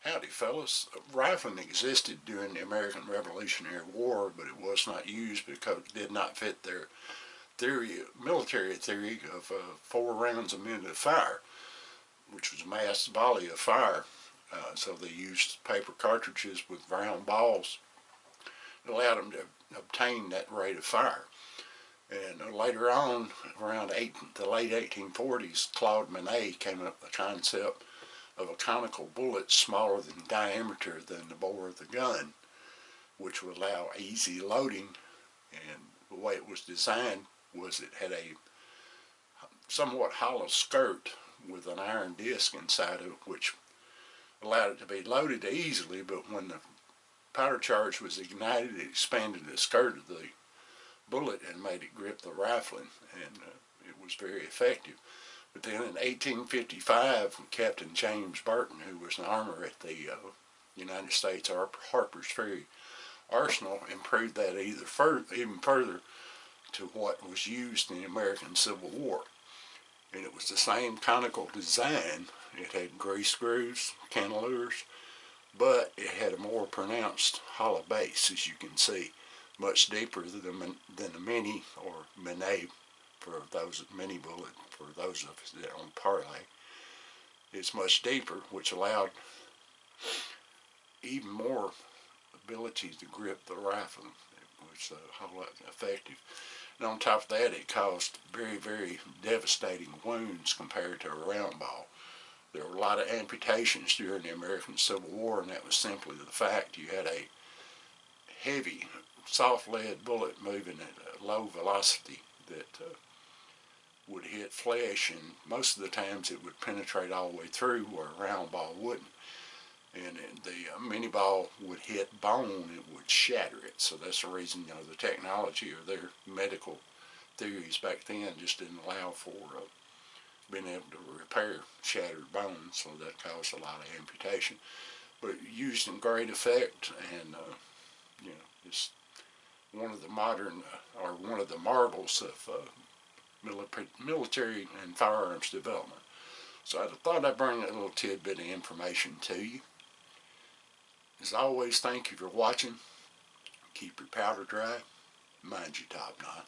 Howdy fellas. Rifling existed during the American Revolutionary War, but it was not used because it did not fit their military theory of 4 rounds a minute of fire, which was a mass volley of fire. So they used paper cartridges with round balls. It allowed them to obtain that rate of fire. And later on, around the late 1840s, Claude Minie came up with the concept of a conical bullet smaller in diameter than the bore of the gun, which would allow easy loading. And the way it was designed was it had a somewhat hollow skirt with an iron disc inside of it, which allowed it to be loaded easily, but when the powder charge was ignited, it expanded the skirt of the bullet and made it grip the rifle, and it was very effective. But then in 1855, Captain James Burton, who was an armorer at the United States Harper's Ferry Arsenal, improved that even further to what was used in the American Civil War. And it was the same conical design. It had grease grooves, cantilevers, but it had a more pronounced hollow base, as you can see, much deeper than the Minie or Minie for those Minie bullet, for those of us that on parlay. It's much deeper, which allowed even more ability to grip the rifle, which was a whole lot effective. And on top of that, it caused very, very devastating wounds compared to a round ball. There were a lot of amputations during the American Civil War, and that was simply the fact you had a heavy, soft lead bullet moving at a low velocity that would hit flesh, and most of the times it would penetrate all the way through where a round ball wouldn't. And the Minie ball would hit bone, it would shatter it. So that's the reason, the technology or their medical theories back then just didn't allow for being able to repair shattered bones, so that caused a lot of amputation. But used in great effect, and it's one of the modern, or one of the marvels of military and firearms development. So I thought I'd bring a little tidbit of information to you. As always, thank you for watching. Keep your powder dry. Mind your top knot.